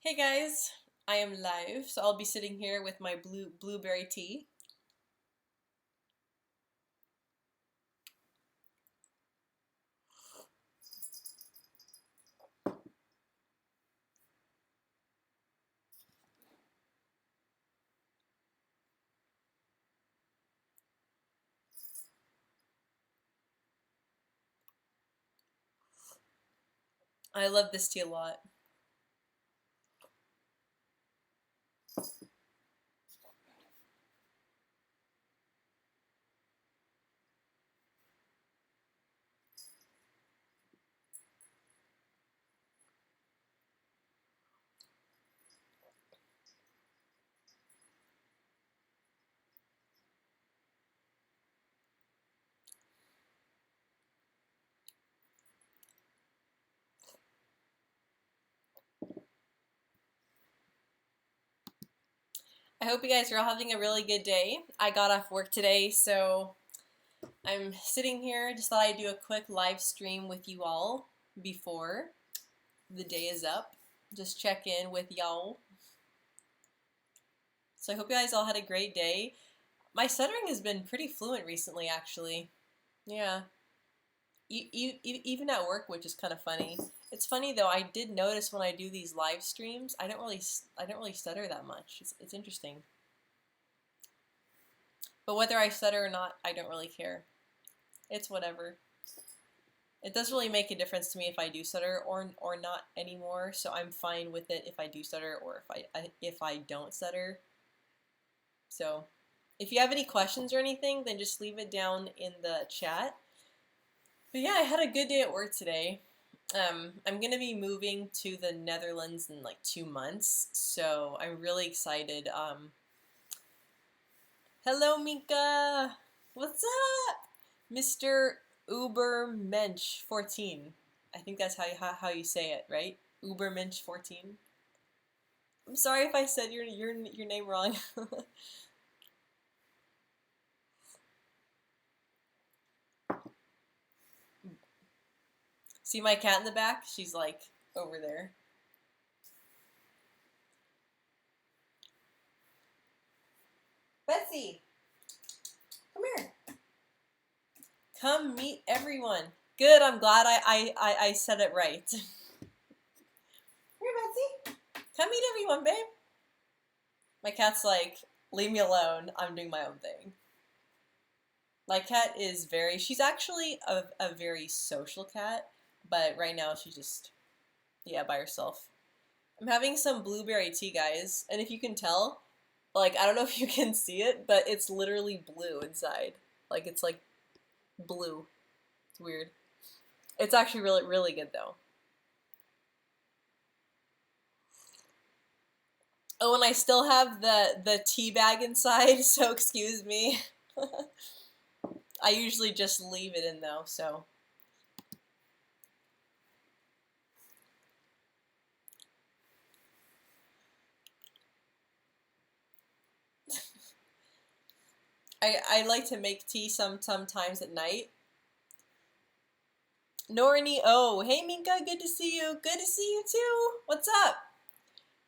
Hey guys, I am live, so I'll be sitting here with my blueberry tea. I love this tea a lot. I hope you guys are all having a really good day. I got off work today, so I'm sitting here. Just thought I'd do a quick live stream with you all before the day is up. Just check in with y'all. So I hope you guys all had a great day. My stuttering has been pretty fluent recently, actually. Yeah. Even at work, which is kind of funny. It's funny though. I did notice when I do these live streams, I don't really stutter that much. It's interesting. But whether I stutter or not, I don't really care. It's whatever. It doesn't really make a difference to me if I do stutter or not anymore. So I'm fine with it if I do stutter or if I don't stutter. So if you have any questions or anything, then just leave it down in the chat. But yeah, I had a good day at work today. I'm gonna be moving to the Netherlands in like 2 months, so I'm really excited. Hello, Minka. What's up, Mr. Ubermensch 14? I think that's how you say it, right? Ubermensch 14. I'm sorry if I said your name wrong. See my cat in the back? She's like over there. Betsy, come here. Come meet everyone. Good, I'm glad I said it right. Here, Betsy. Come meet everyone, babe. My cat's like, leave me alone. I'm doing my own thing. My cat is she's actually a very social cat, but right now she's just, yeah, by herself. I'm having some blueberry tea, guys, and if you can tell, like, I don't know if you can see it, but it's literally blue inside. Like, it's like blue. It's weird. It's actually really good though. Oh, and I still have the tea bag inside, so excuse me. I usually just leave it in though, so. I like to make tea sometimes at night. Norny, oh, hey Minka, good to see you. Good to see you too. What's up?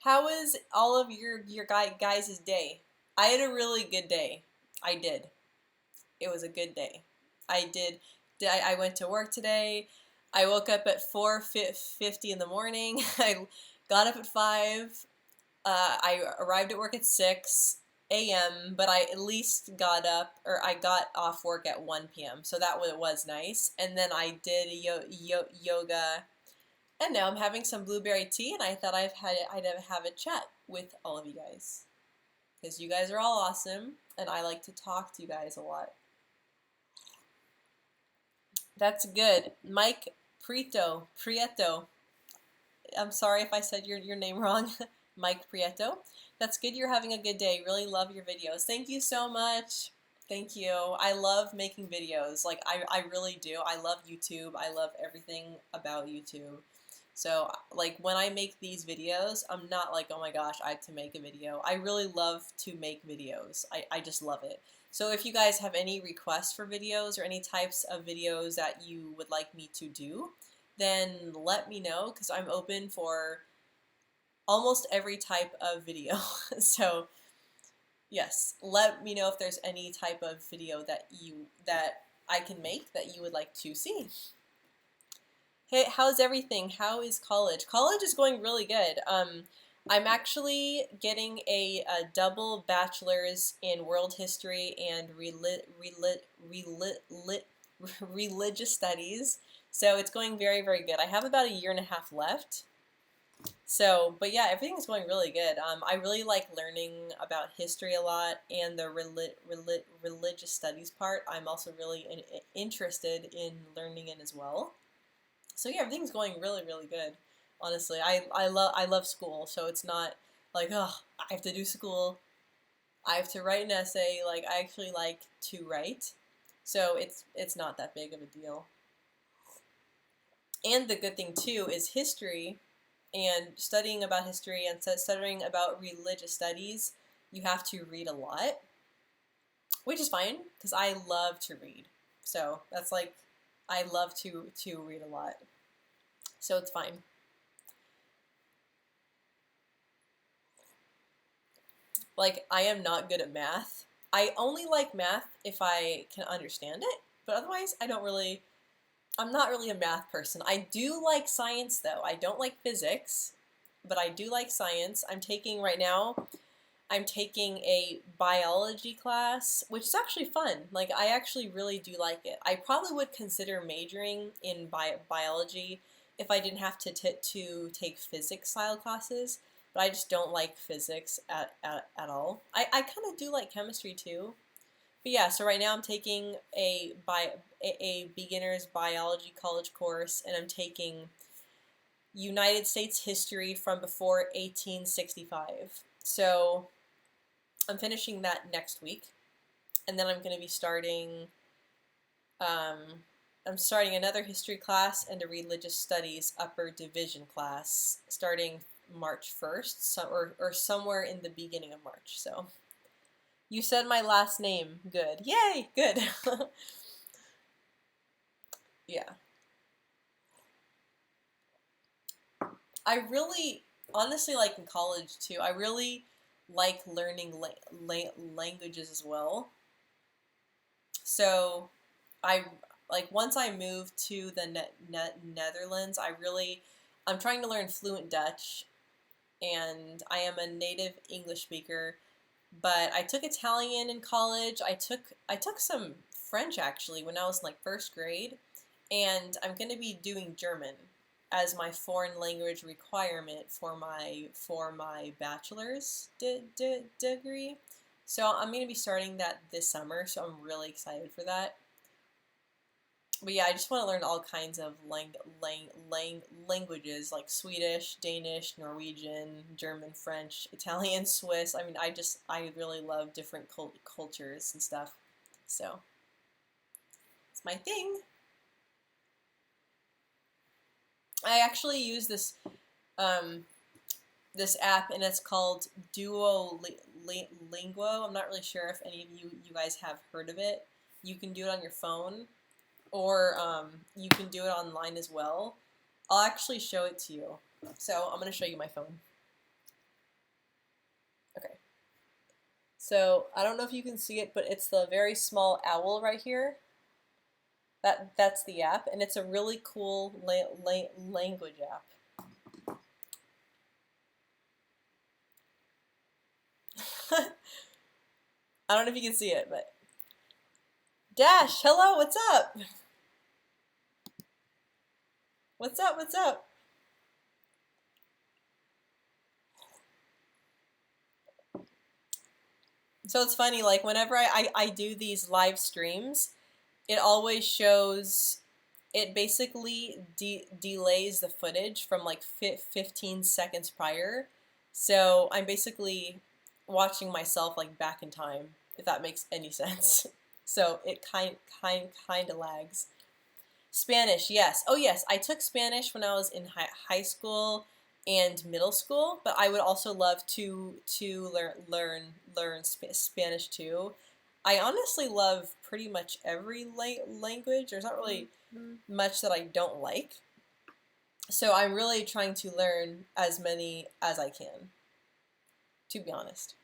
How was all of your guys' day? I had a really good day. I did. It was a good day. I did. I went to work today. I woke up at 4:50 in the morning. I got up at 5. I arrived at work at 6 a.m., but I at least got up, or I got off work at 1 p.m., so that was nice. And then I did yoga, and now I'm having some blueberry tea, and I thought I'd have a chat with all of you guys. Because you guys are all awesome, and I like to talk to you guys a lot. That's good. Mike Prieto. I'm sorry if I said your name wrong. Mike Prieto. That's good you're having a good day. Really love your videos. Thank you so much. Thank you. I love making videos. Like, I really do. I love YouTube. I love everything about YouTube. So, like, when I make these videos, I'm not like, oh my gosh, I have to make a video. I really love to make videos. I just love it. So if you guys have any requests for videos or any types of videos that you would like me to do, then let me know, because I'm open for almost every type of video. So yes, let me know if there's any type of video that I can make that you would like to see. Hey, how's everything? How is college? College is going really good. I'm actually getting a double bachelor's in world history and religious studies. So it's going very, very good. I have about a year and a half left. So, but yeah, everything's going really good. I really like learning about history a lot, and the religious studies part, I'm also really interested in learning in as well. So yeah, everything's going really, really good. Honestly, I love school, so it's not like, oh, I have to do school. I have to write an essay. Like, I actually like to write, so it's not that big of a deal. And the good thing too is history, and studying about history and studying about religious studies, you have to read a lot, which is fine because I love to read. So that's like, I love to read a lot, so it's fine. Like, I am not good at math. I only like math if I can understand it, but otherwise I'm not really a math person. I do like science though. I don't like physics, but I do like science. I'm taking a biology class, which is actually fun. Like, I actually really do like it. I probably would consider majoring in biology if I didn't have to take physics style classes, but I just don't like physics at all. I kind of do like chemistry too. But yeah, so right now I'm taking a beginner's biology college course, and I'm taking United States history from before 1865. So I'm finishing that next week, and then I'm going to be I'm starting another history class and a religious studies upper division class starting March 1st, or somewhere in the beginning of March. So you said my last name. Good. Yay! Good. Yeah. I really, honestly, like in college too, I really like learning languages as well. So I, like, once I moved to the Netherlands, I'm trying to learn fluent Dutch, and I am a native English speaker. But I took Italian in college. I took some French actually when I was in like first grade, and I'm going to be doing German as my foreign language requirement for my bachelor's degree. So I'm going to be starting that this summer, so I'm really excited for that. But yeah, I just want to learn all kinds of languages like Swedish, Danish, Norwegian, German, French, Italian, Swiss. I mean, I really love different cultures and stuff. So it's my thing. I actually use this app, and it's called Duolingo. I'm not really sure if any of you guys have heard of it. You can do it on your phone, or you can do it online as well. I'll actually show it to you. So I'm going to show you my phone. Okay. So I don't know if you can see it, but it's the very small owl right here. That's the app, and it's a really cool language app. I don't know if you can see it, but Dash, hello, what's up? What's up? What's up? So it's funny, like whenever I do these live streams, it always shows, it basically delays the footage from like 15 seconds prior. So I'm basically watching myself like back in time, if that makes any sense. So it kind of lags. Spanish, yes. Oh yes, I took Spanish when I was in high school and middle school, but I would also love to learn Spanish too. I honestly love pretty much every language. There's not really much that I don't like. So I'm really trying to learn as many as I can, to be honest.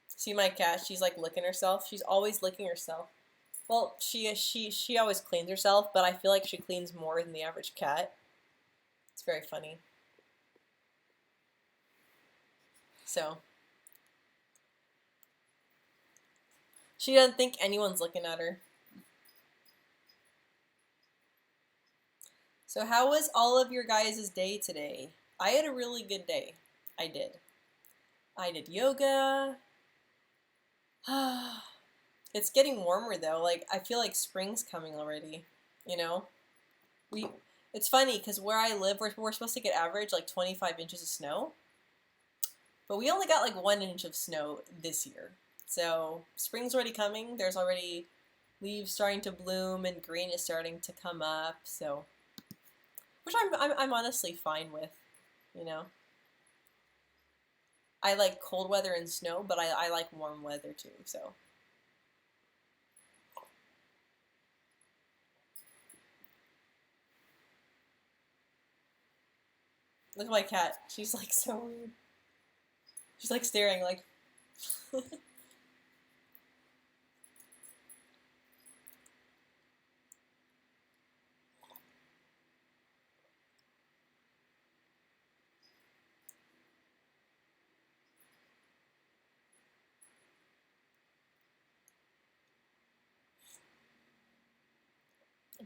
See my cat, she's like licking herself. She's always licking herself. Well, she always cleans herself, but I feel like she cleans more than the average cat. It's very funny. So, she doesn't think anyone's looking at her. So how was all of your guys' day today? I had a really good day. I did. I did yoga. It's getting warmer though. Like I feel like spring's coming already. You know, we. It's funny because where I live, we're supposed to get average like 25 inches of snow, but we only got like 1 inch of snow this year. So spring's already coming. There's already leaves starting to bloom and green is starting to come up. So, which I'm honestly fine with. You know, I like cold weather and snow, but I like warm weather too. So. Look at my cat. She's like so weird. She's like staring like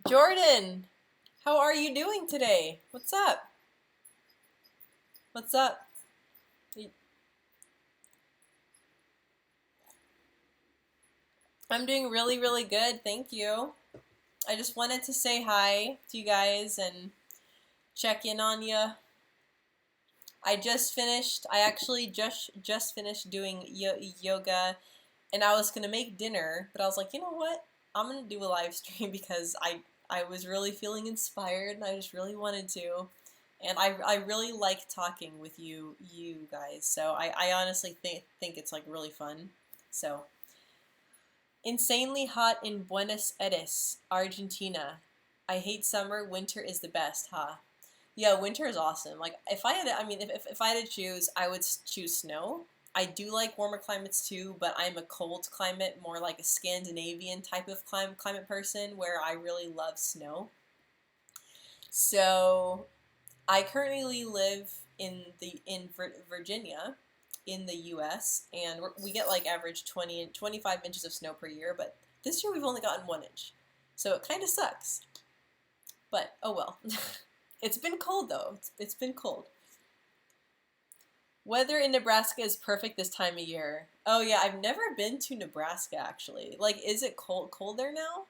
Jordan, how are you doing today? What's up? What's up? I'm doing really, really good. Thank you. I just wanted to say hi to you guys and check in on you. I just finished. I actually just finished doing yoga, and I was gonna make dinner, but I was like, you know what? I'm gonna do a live stream because I was really feeling inspired, and I just really wanted to, and I really like talking with you guys. So I honestly think it's like really fun. So insanely hot in Buenos Aires, Argentina. I hate summer. Winter is the best, huh? Yeah, winter is awesome. Like if I had, I mean, if I had to choose, I would choose snow. I do like warmer climates too, but I'm a cold climate, more like a Scandinavian type of climate person, where I really love snow. So I currently live in Virginia, in the U.S., and we get like average 20 and 25 inches of snow per year, but this year we've only gotten 1 inch, so it kind of sucks. But oh well. It's been cold though. It's been cold. Weather in Nebraska is perfect this time of year. Oh yeah, I've never been to Nebraska actually. Like, is it cold there now?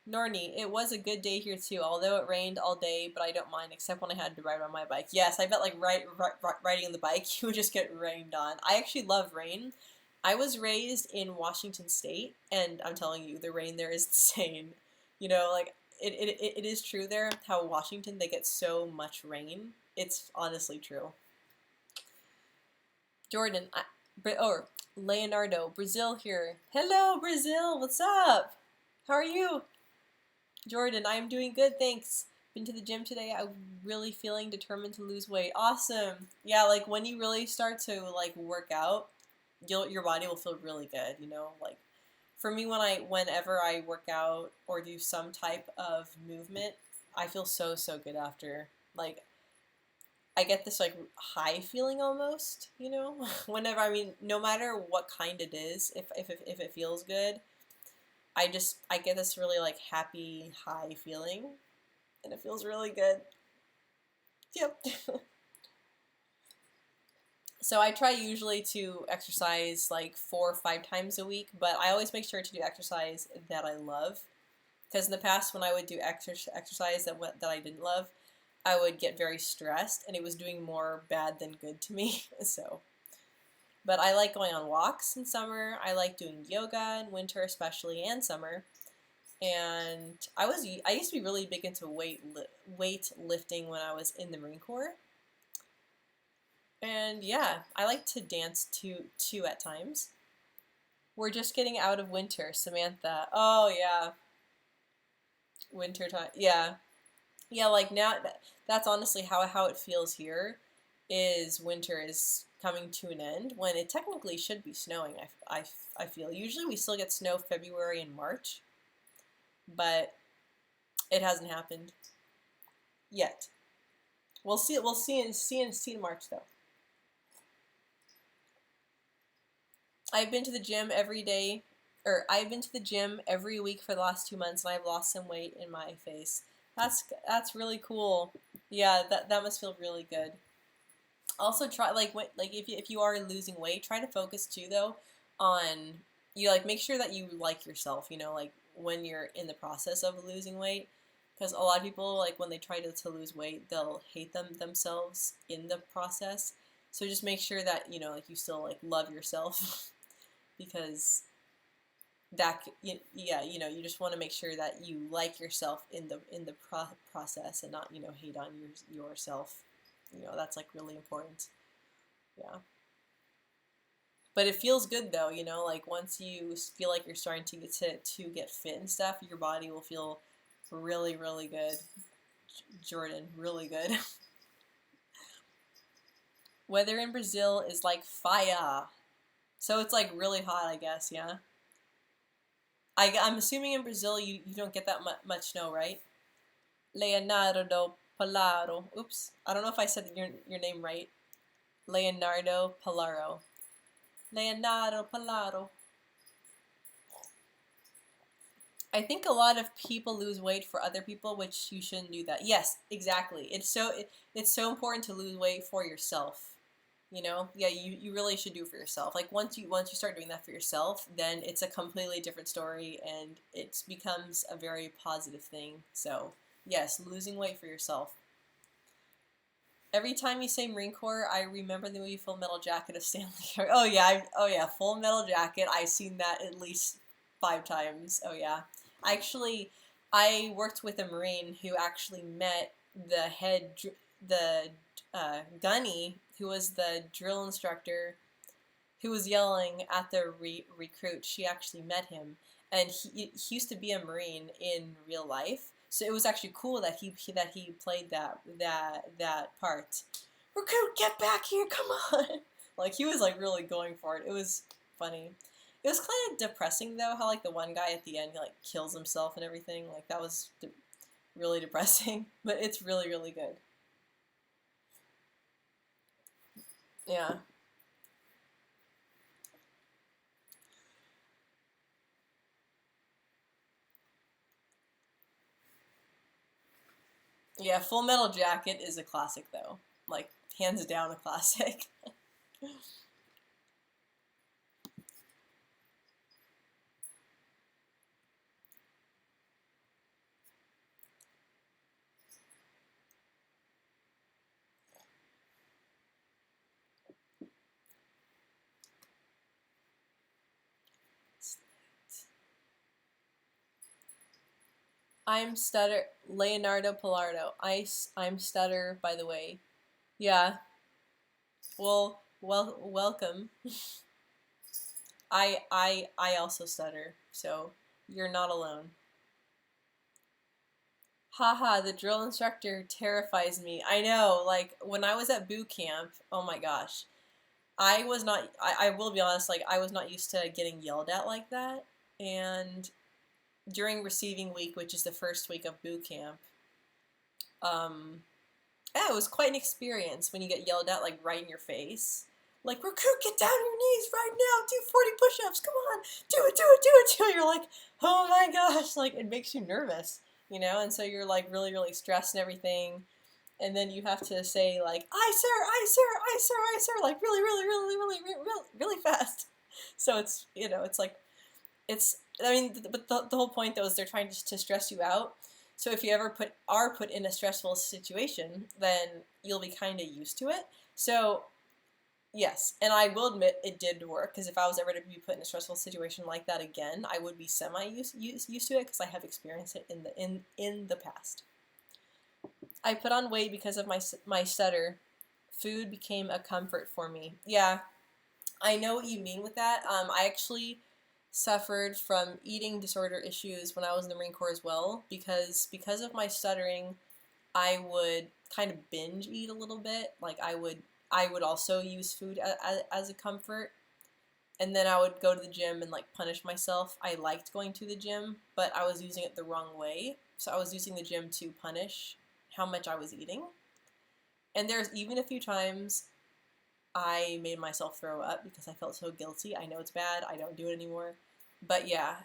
Norny, it was a good day here too, although it rained all day, but I don't mind, except when I had to ride on my bike. Yes, I bet like riding on the bike, you would just get rained on. I actually love rain. I was raised in Washington State, and I'm telling you, the rain there is insane. You know, like it is true there how Washington they get so much rain. It's honestly true. Jordan, or Leonardo, Brazil here. Hello, Brazil. What's up? How are you? Jordan, I am doing good, thanks. Been to the gym today. I'm really feeling determined to lose weight. Awesome. Yeah, like when you really start to like work out, your body will feel really good, you know? Like for me whenever I work out or do some type of movement, I feel so good after. Like I get this like high feeling almost, you know? Whenever I mean no matter what kind it is, if it feels good, I get this really like happy high feeling, and it feels really good. Yep. So I try usually to exercise like 4 or 5 times a week, but I always make sure to do exercise that I love. Because in the past, when I would do exercise that I didn't love, I would get very stressed, and it was doing more bad than good to me. So, but I like going on walks in summer. I like doing yoga in winter, especially and summer. And I used to be really big into weight lifting when I was in the Marine Corps. And yeah, I like to dance too at times. We're just getting out of winter, Samantha. Oh yeah, winter time. Yeah, yeah. Like now, that's honestly how it feels here. Is winter is coming to an end when it technically should be snowing. I feel usually we still get snow February and March, but it hasn't happened yet. We'll see. We'll see in March though. I've been to the gym every day, or I've been to the gym every week for the last 2 months, and I've lost some weight in my face. That's really cool. Yeah, that must feel really good. Also, try like if you are losing weight, try to focus too though on you like make sure that you like yourself. You know, like when you're in the process of losing weight, because a lot of people like when they try to lose weight, they'll hate themselves in the process. So just make sure that you know like you still like love yourself because yeah you know you just want to make sure that you like yourself in the process and not you know hate on yourself. You know that's like really important. Yeah, but it feels good though, you know, like once you feel like you're starting to get fit and stuff, your body will feel really good. Jordan, really good. Weather in Brazil is like fire, so it's like really hot, I guess. Yeah, I'm assuming in Brazil you don't get that much snow, right? Leonardo Palaro. Oops, I don't know if I said your name right. Leonardo Palaro. Leonardo Palaro. I think a lot of people lose weight for other people, which you shouldn't do that. Yes, exactly. It's so important to lose weight for yourself. You know, yeah, you really should do it for yourself. Like once you start doing that for yourself, then it's a completely different story, and it becomes a very positive thing. So yes, losing weight for yourself. Every time you say Marine Corps, I remember the movie Full Metal Jacket of Stanley. Oh yeah, oh yeah, Full Metal Jacket. I've seen that at least 5 times. Oh yeah, actually, I worked with a Marine who actually met the the gunny, who was the drill instructor, who was yelling at the recruit. She actually met him, and he used to be a Marine in real life. So it was actually cool that he played that part. Recruit, get back here! Come on! Like he was like really going for it. It was funny. It was kind of depressing though, how like the one guy at the end he like kills himself and everything. Like that was really depressing, but it's really good. Yeah. Yeah, Full Metal Jacket is a classic though. Like hands down a classic. I'm Stutter Leonardo Pilardo. I'm Stutter by the way. Yeah. Welcome. I also stutter, so you're not alone. Haha, the drill instructor terrifies me. I know, like when I was at boot camp, oh my gosh. I was not I will be honest, like I was not used to getting yelled at like that. And during receiving week, which is the first week of boot camp, um yeah, it was quite an experience when you get yelled at like right in your face. Like, recruit, get down on your knees right now, do 40 push-ups, come on, do it. You're like, oh my gosh, like it makes you nervous, you know, and so you're like really stressed and everything. And then you have to say like, I sir, like really fast. So it's, you know, it's like, it's, I mean, but the whole point though is they're trying to stress you out. So if you ever are put in a stressful situation, then you'll be kind of used to it. So yes, and I will admit it did work because if I was ever to be put in a stressful situation like that again, I would be semi used to it because I have experienced it in the past. I put on weight because of my stutter Food became a comfort for me. Yeah, I know what you mean with that. I actually suffered from eating disorder issues when I was in the Marine Corps as well, because of my stuttering, I would kind of binge eat a little bit. Like I would also use food as a comfort, and then I would go to the gym and like punish myself. I liked going to the gym, but I was using it the wrong way. So I was using the gym to punish how much I was eating. And there's even a few times I made myself throw up because I felt so guilty. I know it's bad. I don't do it anymore. But yeah,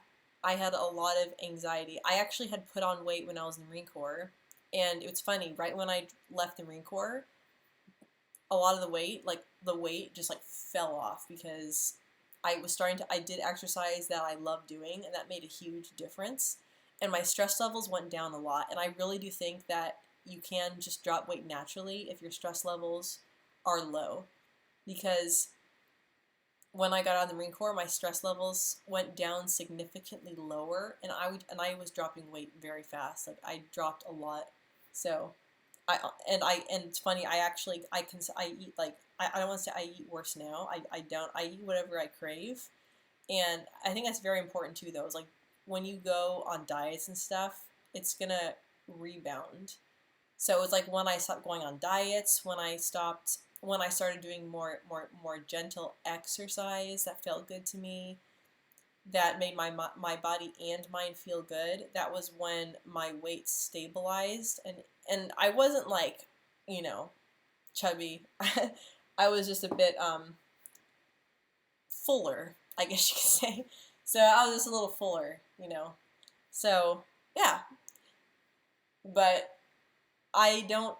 I had a lot of anxiety. I actually had put on weight when I was in the Marine Corps. And it's funny, right when I left the Marine Corps, a lot of the weight just like fell off because I did exercise that I love doing, and that made a huge difference. And my stress levels went down a lot. And I really do think that you can just drop weight naturally if your stress levels are low. Because when I got out of the Marine Corps, my stress levels went down significantly lower, and I was dropping weight very fast. Like I dropped a lot. So and it's funny. I eat like I don't want to say I eat worse now. I don't. I eat whatever I crave, and I think that's very important too. Though, is like when you go on diets and stuff, it's gonna rebound. So it's like when I stopped going on diets, when I started doing more gentle exercise that felt good to me, that made my body and mind feel good. That was when my weight stabilized, and I wasn't like, you know, chubby. I was just a bit fuller, I guess you could say. So I was just a little fuller, you know. So yeah, but I don't.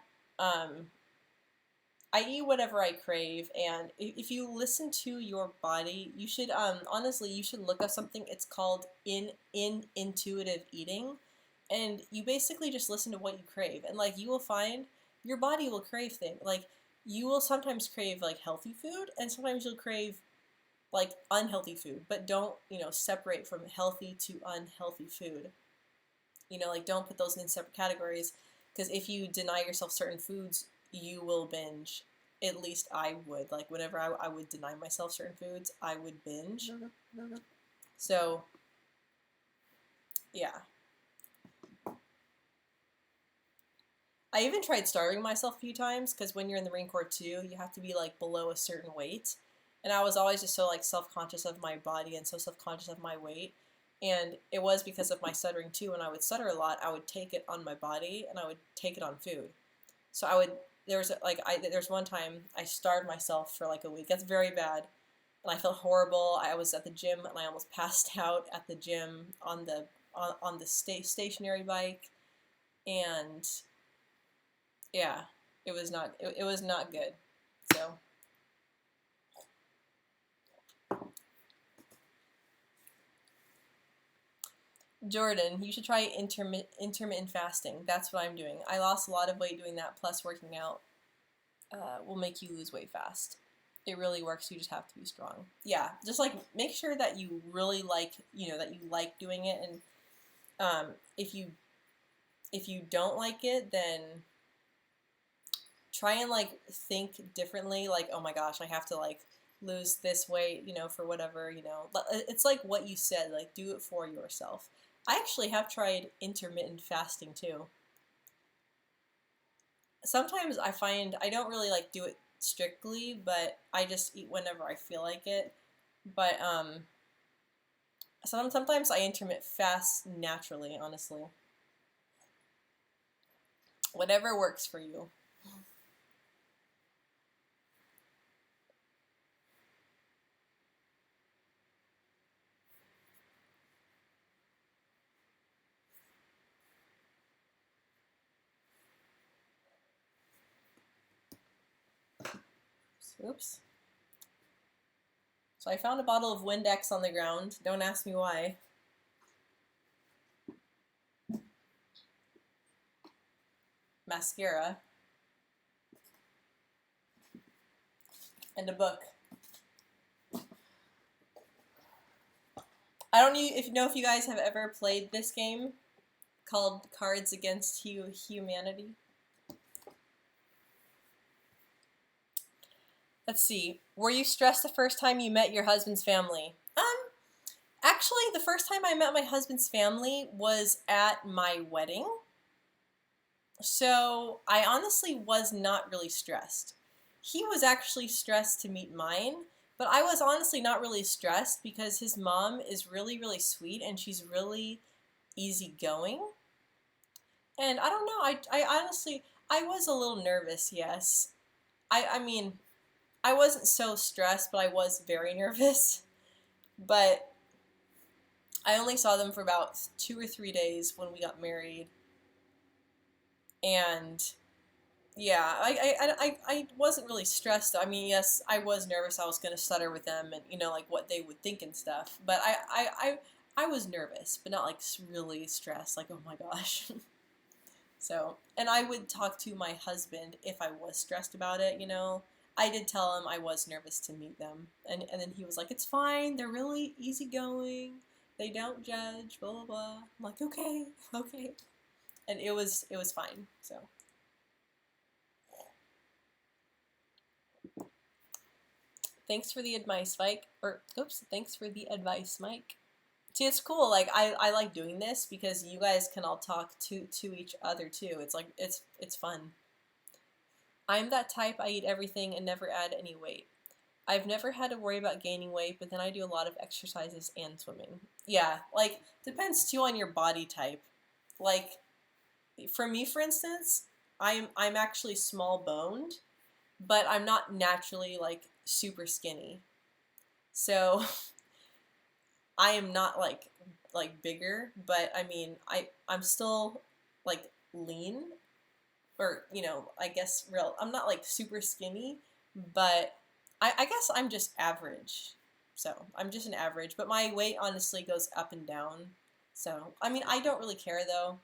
I eat whatever I crave, and if you listen to your body, you should honestly you should look up something. It's called in intuitive eating, and you basically just listen to what you crave, and like you will find your body will crave things. Like you will sometimes crave like healthy food, and sometimes you'll crave like unhealthy food, but don't, separate from healthy to unhealthy food. Like don't put those in separate categories, because if you deny yourself certain foods, you will binge. At least I would. Like whenever I would deny myself certain foods, I would binge. So yeah. I even tried starving myself a few times, because when you're in the Marine Corps too, you have to be like below a certain weight. And I was always just so like self-conscious of my body and so self-conscious of my weight. And it was because of my stuttering too. When I would stutter a lot, I would take it on my body and I would take it on food. So there's one time I starved myself for like a week. That's very bad. And I felt horrible. I was at the gym and I almost passed out at the gym on the stationary bike. And yeah, it was not good. So Jordan, you should try intermittent fasting. That's what I'm doing. I lost a lot of weight doing that, plus working out will make you lose weight fast. It really works. You just have to be strong. Yeah, just like make sure that you really that you like doing it, and if you don't like it, then try and like think differently. Like, oh my gosh, I have to like lose this weight, for whatever, It's like what you said, like do it for yourself. I actually have tried intermittent fasting too. Sometimes I find I don't really like do it strictly, but I just eat whenever I feel like it. But sometimes I intermittent fast naturally, honestly. Whatever works for you. Oops. So I found a bottle of Windex on the ground. Don't ask me why. Mascara. And a book. I don't know if you guys have ever played this game called Cards Against Humanity. Let's see. Were you stressed the first time you met your husband's family? Actually, the first time I met my husband's family was at my wedding. So I honestly was not really stressed. He was actually stressed to meet mine, but I was honestly not really stressed because his mom is really, really sweet and she's really easygoing. And I don't know, I honestly, I was a little nervous, yes. I mean, I wasn't so stressed, but I was very nervous. But I only saw them for about 2 or 3 days when we got married. And yeah, I wasn't really stressed. I mean, yes, I was nervous. I was going to stutter with them and, like what they would think and stuff. But I was nervous, but not like really stressed. Like, oh my gosh. So, and I would talk to my husband if I was stressed about it. I did tell him I was nervous to meet them. And then he was like, it's fine. They're really easygoing. They don't judge, blah, blah, blah. I'm like, okay, okay. And it was fine. So, thanks for the advice, Mike. Or, oops, thanks for the advice, Mike. See, it's cool. Like I like doing this because you guys can all talk to each other too. It's like it's fun. I'm that type. I eat everything and never add any weight. I've never had to worry about gaining weight, but then I do a lot of exercises and swimming. Yeah, like depends too on your body type. Like for me, for instance, I'm actually small boned, but I'm not naturally like super skinny. So I am not like bigger, but I mean I'm still like lean or I guess real. I'm not like super skinny, but I guess I'm just average. So I'm just an average, but my weight honestly goes up and down. So I mean I don't really care though.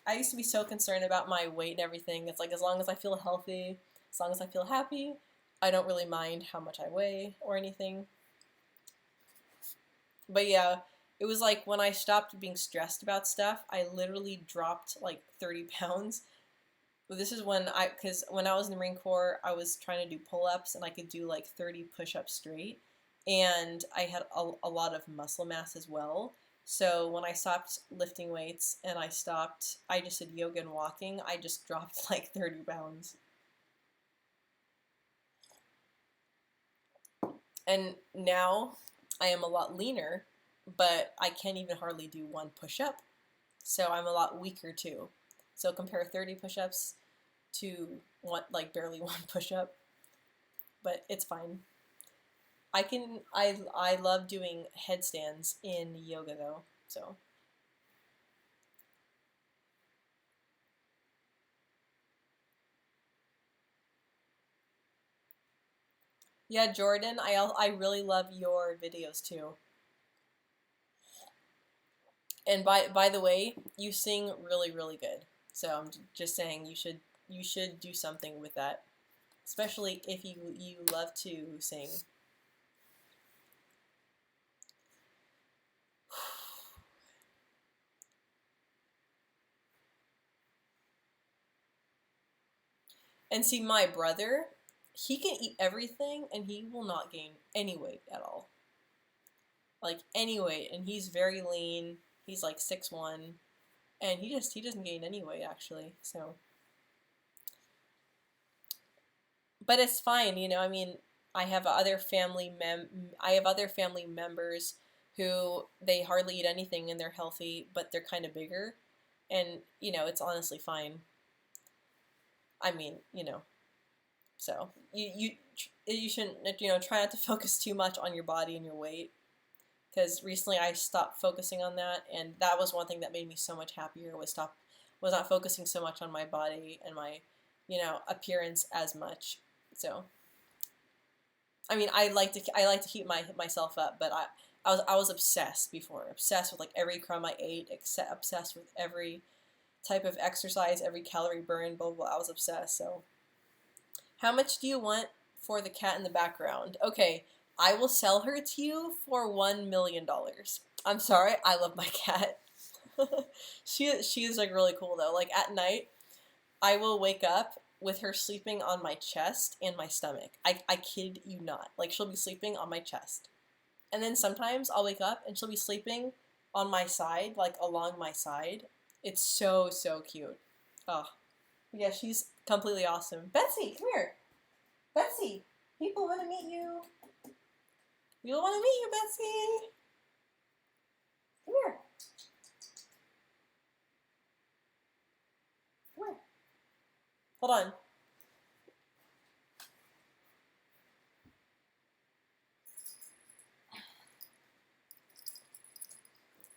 I used to be so concerned about my weight and everything. It's like as long as I feel healthy, as long as I feel happy, I don't really mind how much I weigh or anything. But yeah, it was like when I stopped being stressed about stuff, I literally dropped like 30 pounds. But this is because when I was in the Marine Corps, I was trying to do pull-ups and I could do like 30 push-ups straight. And I had a lot of muscle mass as well. So when I stopped lifting weights and I just did yoga and walking, I just dropped like 30 pounds. And now I am a lot leaner, but I can't even hardly do one push-up. So I'm a lot weaker too. So compare 30 push-ups to one, like barely one push-up, but it's fine. I love doing headstands in yoga though. So yeah, Jordan, I really love your videos too. And by the way, you sing really really good. So I'm just saying you should do something with that, especially if you love to sing. And see, my brother, he can eat everything and he will not gain any weight at all. Like any weight, and he's very lean. He's like 6'1", and he doesn't gain any weight actually. So, but it's fine. I mean, I have other family members who they hardly eat anything and they're healthy, but they're kind of bigger, and it's honestly fine. I mean, so you shouldn't try not to focus too much on your body and your weight because recently I stopped focusing on that, and that was one thing that made me so much happier was not focusing so much on my body and my appearance as much. So I mean I like to keep myself up, but I was obsessed before, obsessed with like every crumb I ate, obsessed with every type of exercise, every calorie burn, blah blah blah. I was obsessed. So how much do you want for the cat in the background? Okay, I will sell her to you for $1 million. I'm sorry, I love my cat. She is like really cool though. Like at night, I will wake up with her sleeping on my chest and my stomach. I kid you not. Like, she'll be sleeping on my chest. And then sometimes I'll wake up and she'll be sleeping on my side, like along my side. It's so, so cute. Oh, yeah, she's completely awesome. Betsy, come here. Betsy, people want to meet you. People want to meet you, Betsy. Come here. Come here. Hold on.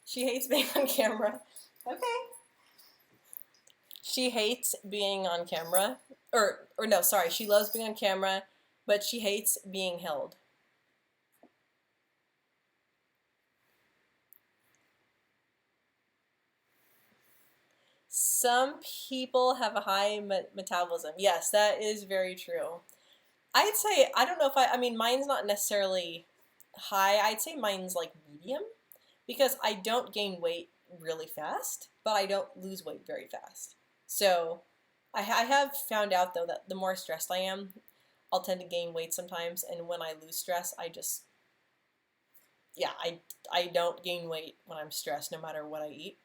She hates being on camera. Okay. She hates being on camera. Or no, sorry. She loves being on camera, but she hates being held. Some people have a high metabolism. Yes, that is very true. I'd say, I don't know if I mean, mine's not necessarily high. I'd say mine's like medium because I don't gain weight really fast, but I don't lose weight very fast. So I have found out though that the more stressed I am, I'll tend to gain weight sometimes. And when I lose stress, yeah, I don't gain weight when I'm stressed no matter what I eat.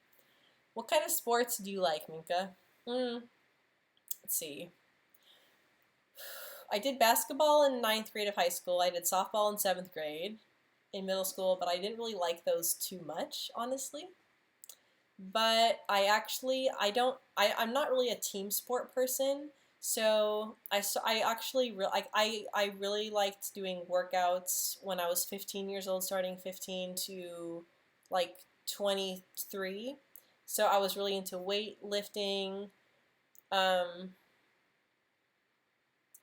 What kind of sports do you like, Minka? Let's see. I did basketball in ninth grade of high school. I did softball in seventh grade in middle school, but I didn't really like those too much, honestly. But I'm not really a team sport person. So I actually I really liked doing workouts when I was 15 years old, starting 15 to like 23. So I was really into weightlifting. Um,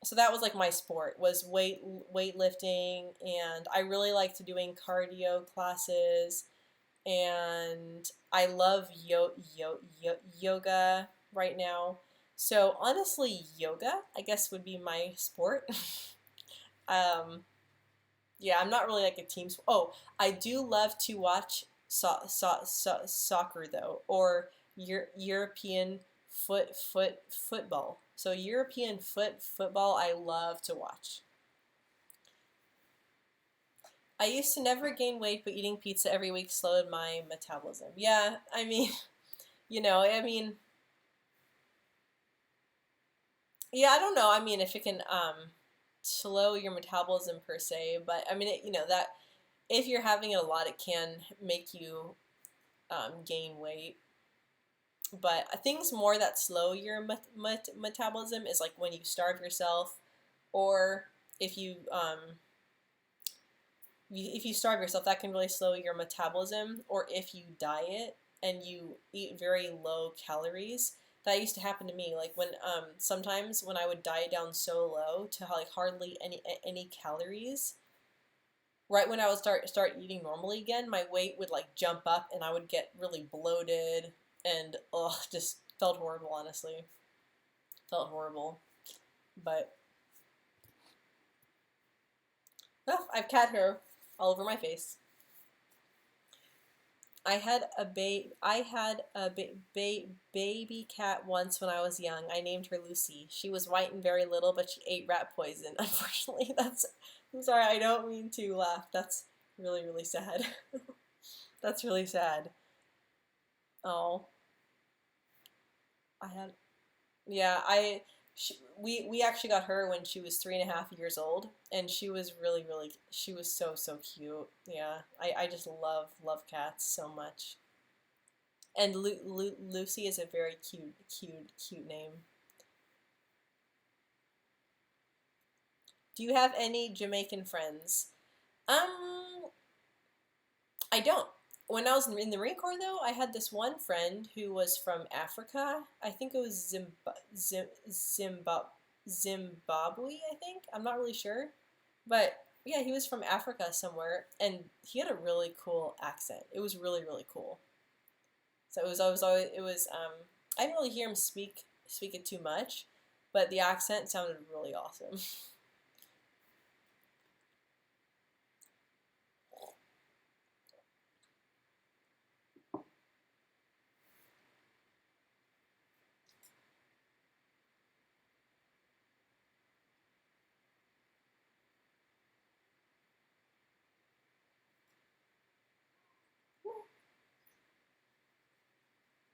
so that was like my sport was weightlifting, and I really liked doing cardio classes, and I love yoga right now. So honestly, yoga I guess would be my sport. um, yeah, I'm not really like a team sport. Oh, I do love to watch soccer though, or European football. So European football I love to watch. I used to never gain weight, but eating pizza every week slowed my metabolism. Yeah, I mean, I mean, yeah, I don't know. I mean, if it can slow your metabolism per se, but I mean, that if you're having it a lot, it can make you gain weight. But things more that slow your metabolism is like when you starve yourself, or if you if you starve yourself, that can really slow your metabolism. Or if you diet and you eat very low calories, that used to happen to me. Like when sometimes when I would diet down so low to like hardly any calories, right when I would start eating normally again, my weight would like jump up and I would get really bloated and just felt horrible. Honestly, felt horrible. But I've cat hair all over my face. I had a baby cat once when I was young. I named her Lucy. She was white and very little, but she ate rat poison. Unfortunately, I'm sorry, I don't mean to laugh. That's really, really sad. That's really sad. Oh, I had, yeah, we actually got her when she was 3.5 years old, and she was so, so cute. Yeah, I just love cats so much. And Lucy is a very cute name. Do you have any Jamaican friends? Um, I don't. When I was in the Marine Corps, though, I had this one friend who was from Africa. I think it was Zimbabwe, I think. I'm not really sure. But yeah, he was from Africa somewhere, and he had a really cool accent. It was really, really cool. So I didn't really hear him speak it too much, but the accent sounded really awesome.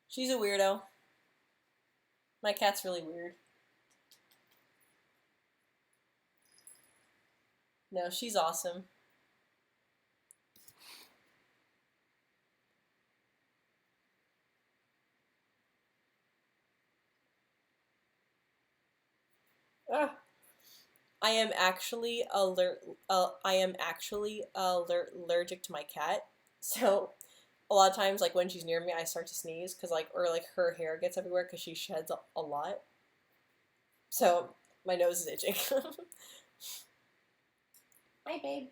She's a weirdo. My cat's really weird. No, she's awesome. Ah, I am actually allergic to my cat. So a lot of times, like when she's near me, I start to sneeze because or like her hair gets everywhere because she sheds a lot. So my nose is itching. Hi, babe.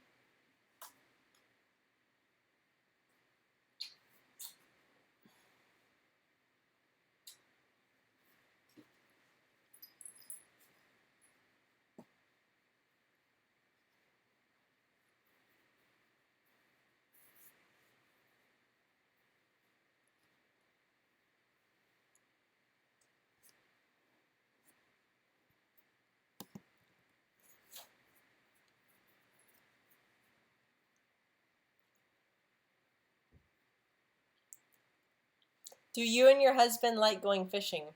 Do you and your husband like going fishing?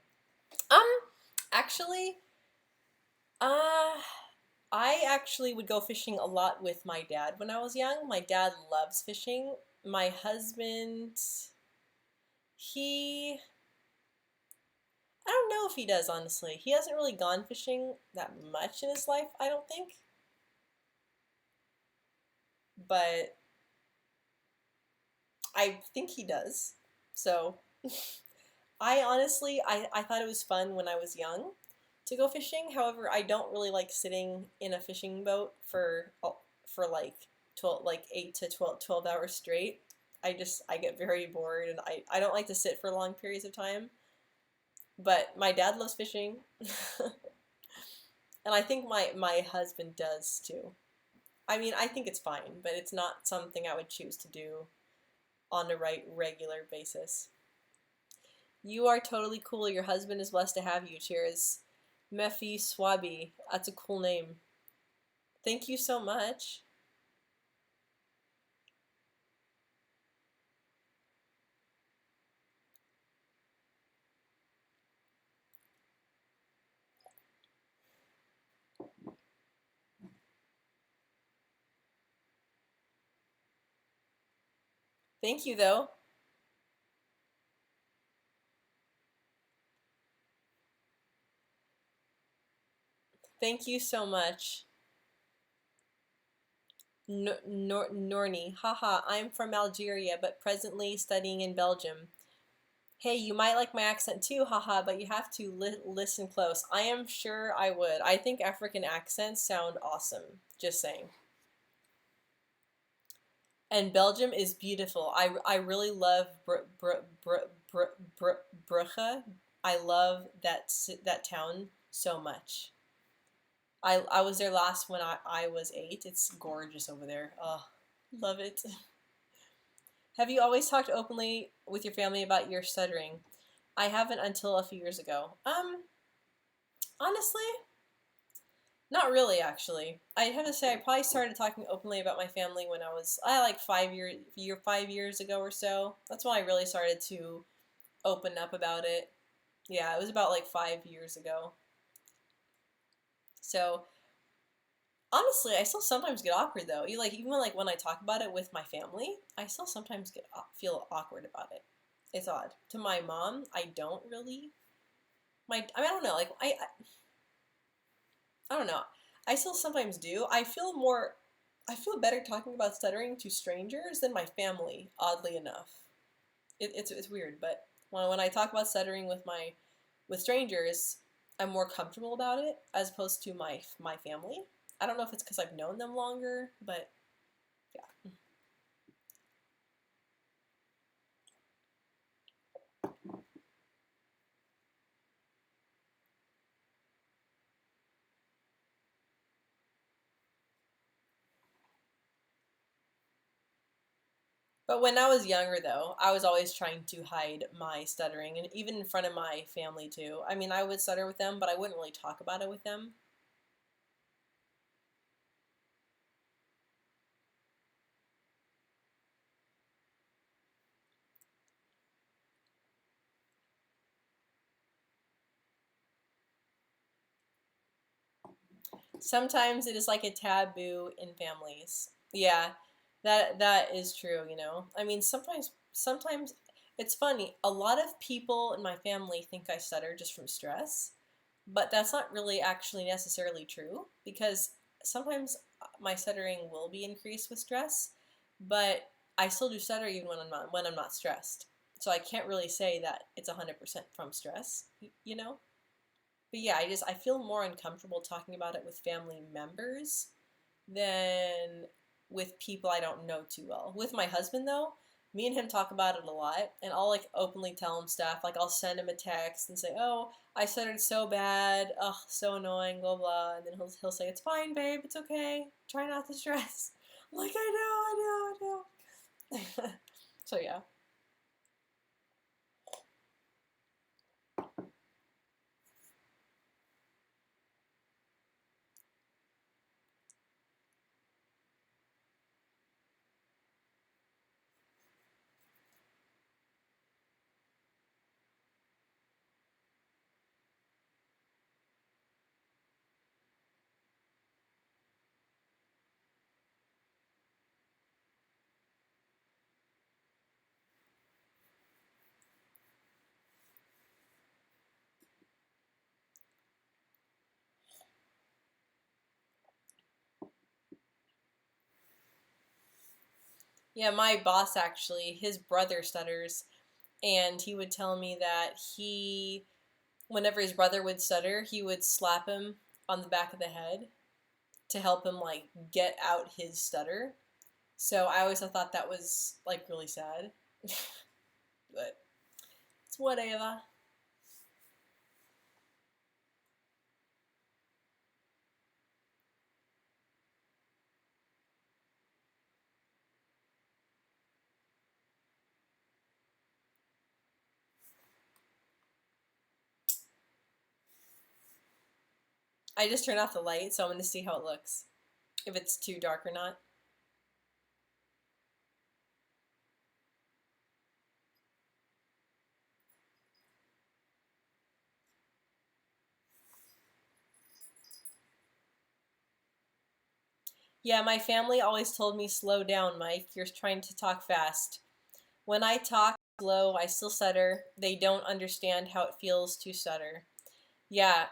Um, actually, uh, I actually would go fishing a lot with my dad when I was young. My dad loves fishing. My husband, he, I don't know if he does, honestly. He hasn't really gone fishing that much in his life, I don't think. But I think he does. So, I thought it was fun when I was young to go fishing. However, I don't really like sitting in a fishing boat for like 12 like 8 to 12 hours straight. I get very bored and I don't like to sit for long periods of time. But my dad loves fishing. And I think my husband does too. I mean, I think it's fine, but it's not something I would choose to do on a regular basis. You are totally cool. Your husband is blessed to have you. Cheers. Mefi Swabi. That's a cool name. Thank you so much. Thank you, though. Thank you so much. Norni. Haha, I'm from Algeria, but presently studying in Belgium. Hey, you might like my accent too, haha, but you have to listen close. I am sure I would. I think African accents sound awesome. Just saying. And Belgium is beautiful. I really love Brugge. I love that town so much. I was there last when I was 8. It's gorgeous over there. Oh, love it. Have you always talked openly with your family about your stuttering? I haven't until a few years ago. Honestly, not really, actually. I have to say, I probably started talking openly about my family when I like 5 years ago or so. That's when I really started to open up about it. Yeah, it was about like 5 years ago. So honestly, I still sometimes get awkward though. Even when I talk about it with my family, I still sometimes feel awkward about it. It's odd. To my mom, I don't really. I mean, I don't know. I don't know. I still sometimes do. I feel better talking about stuttering to strangers than my family, oddly enough. It's weird, but when I talk about stuttering with strangers, I'm more comfortable about it as opposed to my family. I don't know if it's because I've known them longer, but yeah. But when I was younger, though, I was always trying to hide my stuttering, and even in front of my family too. I mean, I would stutter with them, but I wouldn't really talk about it with them. Sometimes it is like a taboo in families. Yeah, that is true, you know. I mean, sometimes it's funny. A lot of people in my family think I stutter just from stress, but that's not really actually necessarily true because sometimes my stuttering will be increased with stress, but I still do stutter even when I'm not stressed. So I can't really say that it's 100% from stress, you know? But yeah, I feel more uncomfortable talking about it with family members than with people I don't know too well. With my husband though, me and him talk about it a lot, and I'll like openly tell him stuff. Like I'll send him a text and say, "Oh, I stuttered so bad. Ugh, so annoying." Blah blah. And then he'll say, "It's fine, babe. It's okay. Try not to stress." I'm like, I know. So yeah. Yeah, my boss actually, his brother stutters, and he would tell me that whenever his brother would stutter, he would slap him on the back of the head to help him like get out his stutter. So I always thought that was like really sad, but it's whatever. I just turned off the light, so I'm gonna see how it looks. If it's too dark or not. Yeah, my family always told me slow down, Mike. You're trying to talk fast. When I talk slow, I still stutter. They don't understand how it feels to stutter. Yeah,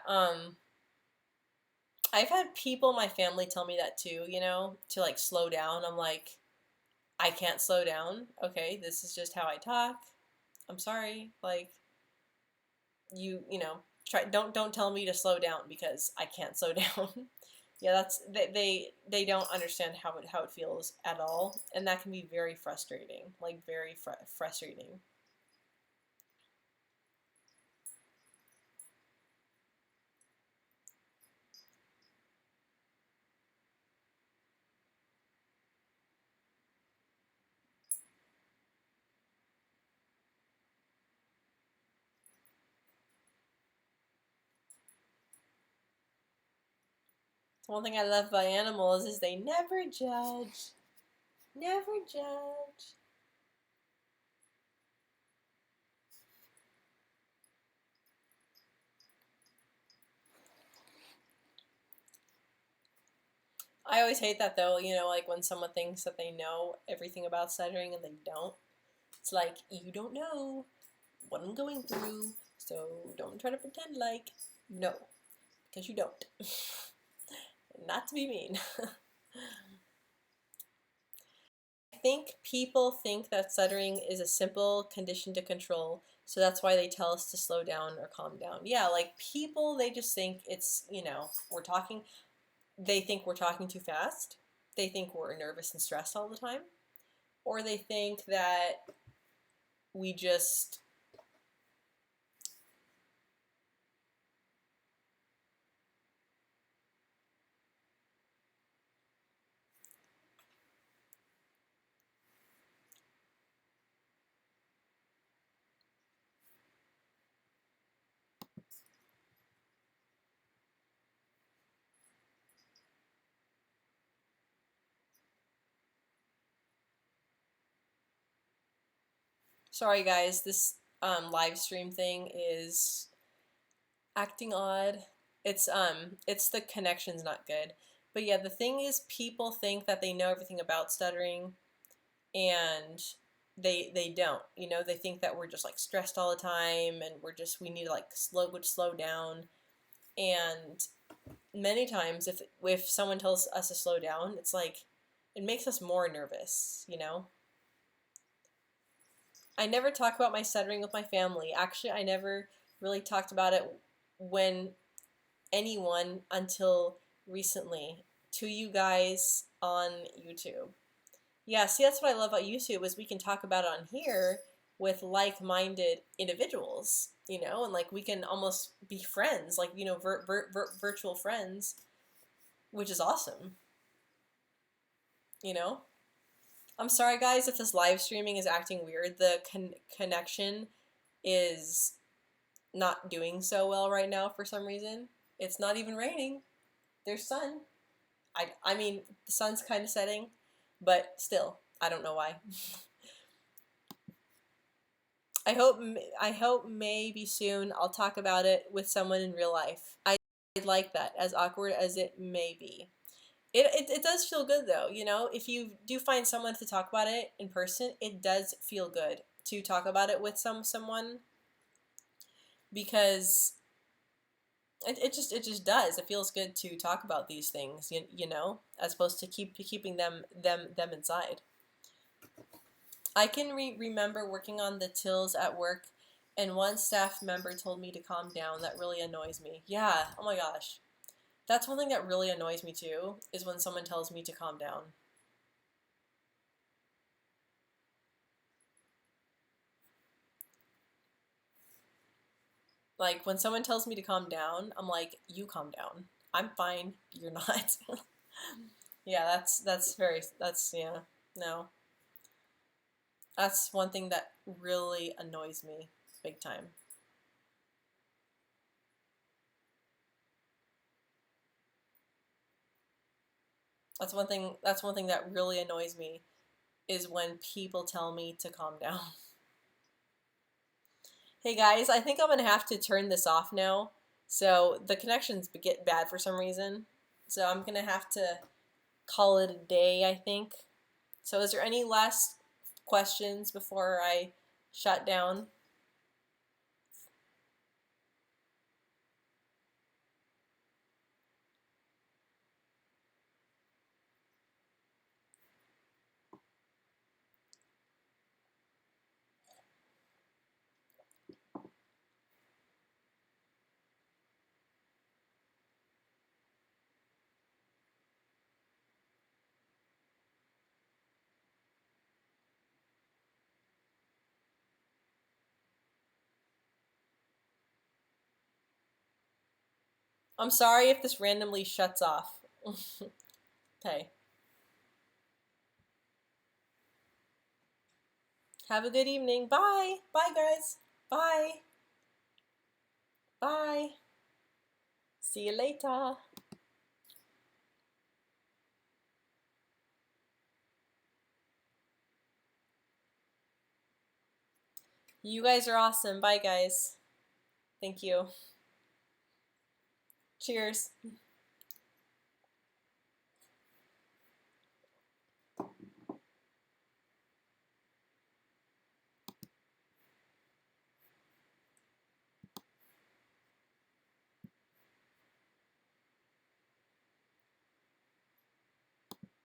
I've had people in my family tell me that too, you know, to like slow down. I'm like, I can't slow down. Okay, this is just how I talk. I'm sorry. Like you know, try don't tell me to slow down because I can't slow down. Yeah, that's they don't understand how it feels at all, and that can be very frustrating. Like very frustrating. One thing I love about animals is they never judge. Never judge. I always hate that though, you know, like when someone thinks that they know everything about stuttering and they don't. It's like, you don't know what I'm going through, so don't try to pretend like you know, because you don't. Not to be mean. I think people think that stuttering is a simple condition to control, so that's why they tell us to slow down or calm down. Yeah, like people, they just think it's, you know, they think we're talking too fast. They think we're nervous and stressed all the time. Or they think that we just, sorry guys, this live stream thing is acting odd. It's the connection's not good. But yeah, the thing is people think that they know everything about stuttering, and they don't. You know, they think that we're just like stressed all the time and we need to like slow down. And many times if someone tells us to slow down, it's like it makes us more nervous, you know? I never talk about my stuttering with my family. Actually, I never really talked about it when anyone until recently to you guys on YouTube. Yeah, see, that's what I love about YouTube is we can talk about it on here with like-minded individuals, you know, and like we can almost be friends, like, you know, virtual friends, which is awesome, you know? I'm sorry, guys, if this live streaming is acting weird. The connection is not doing so well right now for some reason. It's not even raining. There's sun. I mean, the sun's kind of setting, but still, I don't know why. I hope maybe soon I'll talk about it with someone in real life. I'd like that, as awkward as it may be. It does feel good though, you know, if you do find someone to talk about it in person, it does feel good to talk about it with someone, because it just does. It feels good to talk about these things, you know, as opposed to keeping them inside. I can remember working on the tills at work, and one staff member told me to calm down. That really annoys me. Yeah, oh my gosh. That's one thing that really annoys me too, is when someone tells me to calm down. Like when someone tells me to calm down, I'm like, you calm down. I'm fine. You're not. Yeah, that's yeah. No. That's one thing that really annoys me big time. That's one thing that really annoys me is when people tell me to calm down. Hey guys, I think I'm gonna have to turn this off now. So the connections get bad for some reason. So I'm gonna have to call it a day, I think. So is there any last questions before I shut down? I'm sorry if this randomly shuts off. Okay. Have a good evening. Bye. Bye, guys. Bye. Bye. See you later. You guys are awesome. Bye, guys. Thank you. Cheers.